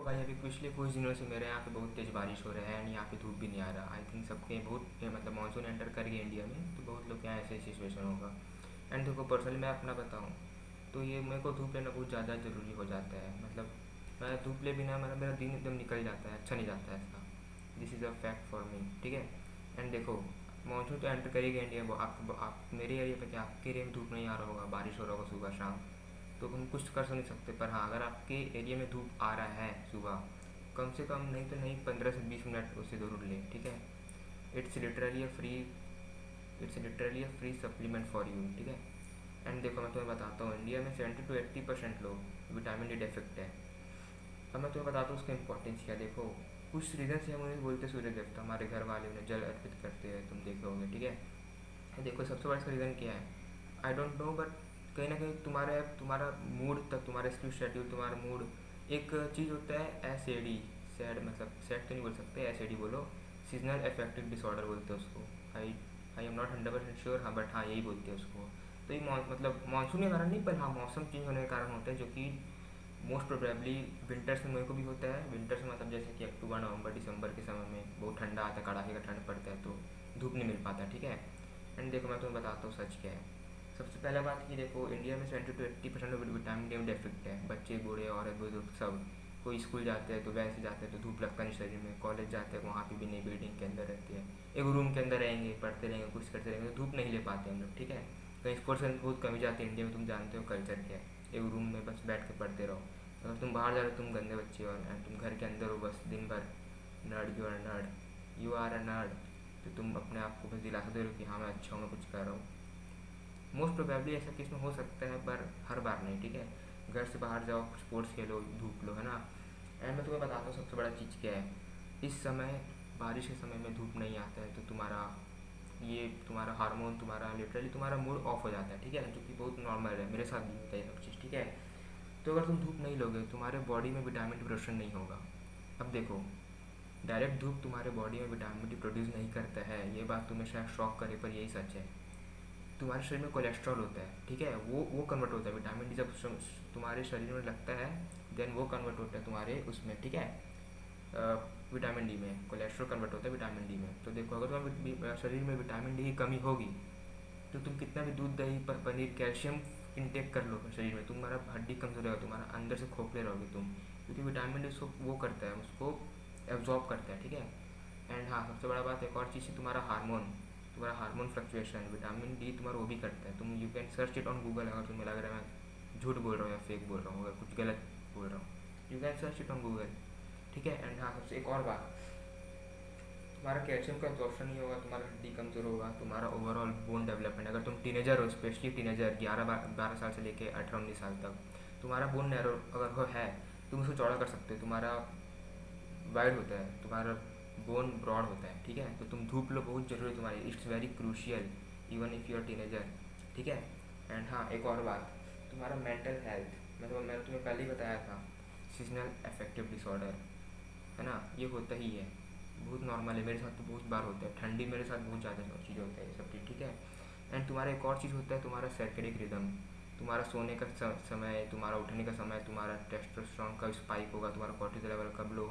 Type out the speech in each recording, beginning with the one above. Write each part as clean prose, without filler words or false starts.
भाई अभी पिछले कुछ दिनों से मेरे यहाँ पे बहुत तेज़ बारिश हो रहा है एंड यहाँ पे धूप भी नहीं आ रहा। आई थिंक सबके बहुत मतलब मानसून एंटर कर गया इंडिया में, तो बहुत लोग के यहाँ ऐसे सिचुएशन होगा। एंड देखो पर्सनली मैं अपना बताऊँ तो ये मेरे को धूप लेना बहुत ज़्यादा ज़रूरी हो जाता है। मतलब मैं धूप ले बिना मेरा दिन एकदम निकल जाता है, अच्छा नहीं जाता है ऐसा। This is a fact for me, ठीक है। एंड देखो मानसून तो एंटर करेगा इंडिया में, आप मेरे एरिया पे क्या आपके एरिया में धूप नहीं आ रहा होगा, बारिश हो रहा होगा सुबह शाम, तो हम कुछ कर नहीं सकते। पर हाँ, अगर आपके एरिया में धूप आ रहा है सुबह, कम से कम नहीं तो नहीं 15 से 20 मिनट उससे ज़रूर लें, ठीक है। It's literally a free it's literally a free supplement for you, ठीक है। एंड देखो मैं तुम्हें बताता हूँ, इंडिया में 70 to 80% लोग विटामिन डी डिफेक्ट है। अब मैं तुम्हें बताता हूँ उसका इंपॉर्टेंस क्या। देखो कुछ रीज़न से हम उन्हें बोलते सूर्य देवता, हमारे घर वाले उन्हें जल अर्पित करते हैं, तुम देखे होगे, ठीक है। देखो सबसे बड़ा इसका रीज़न क्या है, आई डोंट नो, बट कहीं ना कहीं तुम्हारा मूड तक, तुम्हारा स्लीप शेड्यूल, तुम्हारा मूड, एक चीज़ होता है एस ए डी, सैड, मतलब सैड तो नहीं बोल सकते, एस ए डी बोलो, सीजनल अफेक्टिव डिसऑर्डर बोलते हैं उसको। आई आई एम नॉट 100% श्योर, हाँ बट हाँ यही बोलते हैं उसको। तो ये मतलब मानसून के कारण नहीं, पर हाँ मौसम चेंज होने के कारण होता है, जो कि मोस्ट प्रोबेबली विंटर्स में मेरे को भी होता है। विंटर्स में मतलब जैसे कि अक्टूबर नवंबर दिसंबर के समय में बहुत ठंडा आता है, कड़ाके का ठंड पड़ता है, तो धूप नहीं मिल पाता, ठीक है। एंड देखो मैं तुम्हें बताता हूँ सच क्या है। सबसे पहला बात कि देखो इंडिया में 70 to 80% विटामिन डी डेफिक्ट है। बच्चे बूढ़े औरत बुजुर्ग सब, कोई स्कूल जाते हैं तो वैसे जाते हैं तो धूप लगता नहीं शरीर में, कॉलेज जाते हैं वहाँ पे भी नहीं, बिल्डिंग के अंदर रहते हैं, एक रूम के अंदर रहेंगे, पढ़ते रहेंगे, कुछ करते रहेंगे, तो धूप नहीं ले पाते हम लोग, ठीक है। कहीं स्पोर्ट्स में बहुत कमी जाती है इंडिया में, तुम जानते हो कल्चर क्या है, एक रूम में बस बैठ के पढ़ते रहो। अगर तुम बाहर जा रहे हो तुम गंदे बच्चे हो, एंड तुम घर के अंदर हो बस दिन भर, nerd, you are a nerd, तो तुम अपने आप को बस दिलासा दे रहे हो कि हाँ मैं अच्छा हूँ, मैं कुछ कर रहा हूँ। मोस्ट प्रोबेबली ऐसा केस में हो सकता है, पर हर बार नहीं, ठीक है। घर से बाहर जाओ, स्पोर्ट्स खेलो, धूप लो, है ना। एंड मैं तुम्हें बताता हूँ सबसे बड़ा चीज़ क्या है। इस समय बारिश के समय में धूप नहीं आता है तो तुम्हारा हार्मोन, तुम्हारा लिटरली तुम्हारा मूड ऑफ हो जाता है, ठीक है, जो कि बहुत नॉर्मल है, मेरे साथ भी होता है सब चीज़, ठीक है। तो अगर तुम धूप नहीं लोगे तुम्हारे बॉडी में विटामिन डी प्रोडक्शन नहीं होगा। अब देखो डायरेक्ट धूप तुम्हारे बॉडी में विटामिन डी प्रोड्यूस नहीं करता है, ये बात तुम्हें शायद शॉक करे पर यही सच है। तुम्हारे शरीर में कोलेस्ट्रॉल होता है, ठीक है, वो कन्वर्ट होता है विटामिन डी जब तुम्हारे शरीर में लगता है, देन वो कन्वर्ट होता है तुम्हारे उसमें, ठीक है, विटामिन डी में कोलेस्ट्रॉल कन्वर्ट होता है विटामिन डी में। तो देखो अगर तुम्हारे शरीर में विटामिन डी की कमी होगी तो तुम कितना भी दूध दही पनीर कैल्शियम इनटेक कर लो शरीर में, तुम्हारा हड्डी कमजोर रहेगा, तुम्हारा अंदर से खोखले रहोगे तुम, क्योंकि विटामिन डी उसको वो करता है, उसको एब्जॉर्ब करता है, ठीक है। एंड हाँ सबसे बड़ा बात एक और चीज़ है, तुम्हारा हार्मोन फ्लक्चुएशन विटामिन डी तुम्हारा वो भी करता है। तुम you can search it on Google, अगर तुम्हें लग रहा है मैं झूठ बोल रहा हूँ या फेक बोल रहा हूँ, अगर कुछ गलत बोल रहा हूँ, you can search it on Google, ठीक है। एंड हाँ सबसे एक और बात, तुम्हारा कैल्शियम का एब्जॉर्प्शन नहीं होगा, तुम्हारा हड्डी कमजोर होगा, तुम्हारा ओवरऑल बोन डेवलपमेंट, अगर तुम टीनेजर हो, स्पेशली टीनेजर 11-12 साल से लेके 18-19 साल तक, तुम्हारा बोन नैरो अगर हो है, तुम उसको चौड़ा कर सकते हो, तुम्हारा वाइड होता है, तुम्हारा बोन ब्रॉड होता है, ठीक है। तो तुम धूप लो, बहुत ज़रूरी है तुम्हारी, it's very crucial even if you are teenager, ठीक है। एंड हाँ एक और बात, तुम्हारा मेंटल हेल्थ, मैंने तुम्हें पहले ही बताया था, सीजनल अफेक्टिव डिसऑर्डर, है ना, ये होता ही है, बहुत नॉर्मल है, मेरे साथ तो बहुत बार होता है, ठंडी मेरे साथ बहुत ज़्यादा चीज़ें होता है ये सब चीज़, ठीक है। एंड तुम्हारा एक और चीज़ होता है, तुम्हारा सर्केडिक रिदम, तुम्हारा सोने का समय, तुम्हारा उठने का समय, तुम्हारा टेस्टोस्टेरोन का स्पाइक होगा, तुम्हारा कॉर्टिसोल लेवल कब लो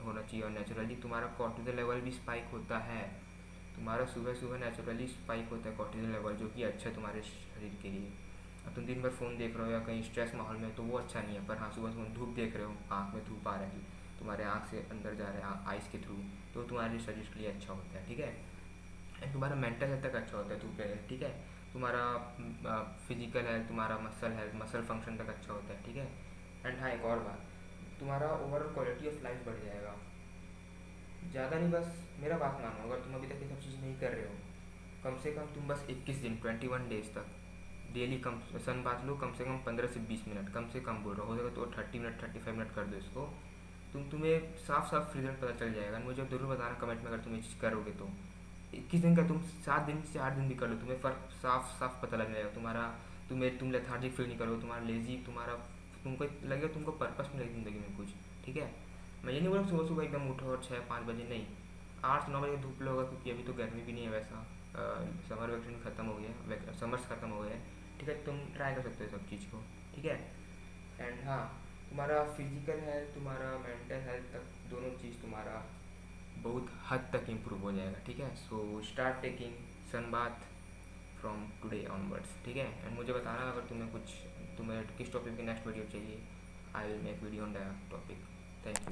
होना चाहिए, और नेचुरली तुम्हारा कॉर्टिसोल लेवल भी स्पाइक होता है, तुम्हारा सुबह सुबह नेचुरली स्पाइक होता है कॉर्टिसोल लेवल, जो कि अच्छा है तुम्हारे शरीर के लिए। अब तुम दिन भर फ़ोन देख रहे हो या कहीं स्ट्रेस माहौल में, तो वो अच्छा नहीं है। पर हाँ सुबह तुम धूप देख रहे हो, आँख में धूप आ रही है, तुम्हारे आँख से अंदर जा रहा है आइस के थ्रू, तो तुम्हारे शरीर के लिए अच्छा होता है, ठीक है। एंड तुम्हारा मेंटल हेल्थ तक अच्छा होता है धूप लेने, ठीक है। तुम्हारा फिजिकल हेल्थ, तुम्हारा मसल हेल्थ, मसल फंक्शन तक अच्छा होता है, ठीक है। एंड हाँ एक और बात, तुम्हारा ओवरऑल क्वालिटी ऑफ लाइफ बढ़ जाएगा। ज़्यादा नहीं, बस मेरा बात मानो, अगर तुम अभी तक ये सब चीज़ नहीं कर रहे हो, कम से कम तुम बस 21 दिन 21 डेज तक डेली कम सन बात लो, कम से कम 15 से 20 मिनट, कम से कम बोल रहा हो सके तो 30 मिनट 35 मिनट कर दो इसको, तुम्हें साफ साफ रिजल्ट पता चल जाएगा। मुझे ज़रूर बताना कमेंट में अगर तुम ये चीज़ करोगे तो। 21 दिन का तुम 7 दिन से 8 दिन भी कर लो, तुम्हें फ़र्क साफ साफ पता लग जाएगा। तुम लेथार्जिक फील नहीं करोगे, तुम्हारा लेजी, तुमको लगेगा तुमको पर्पस मिलेगी ज़िंदगी में कुछ, ठीक है। मैं ये नहीं बोला सुबह सुबह एकदम उठो और 6-5 बजे नहीं, 8 से 9 बजे धूप लो होगा, क्योंकि अभी तो गर्मी भी नहीं है वैसा, समर वैकेशन ख़त्म हो गया, समर्स ख़त्म हो गया है, ठीक है। तुम ट्राई कर सकते हो सब चीज़ को, ठीक है। एंड हाँ तुम्हारा फिजिकल हेल्थ, तुम्हारा मेंटल बहुत हद तक इम्प्रूव हो जाएगा। ठीक है, so start taking sun bath from today onwards. ठीक है, एंड मुझे बताना अगर तुम्हें किस टॉपिक की नेक्स्ट वीडियो चाहिए। I will make video on that topic. Thank you.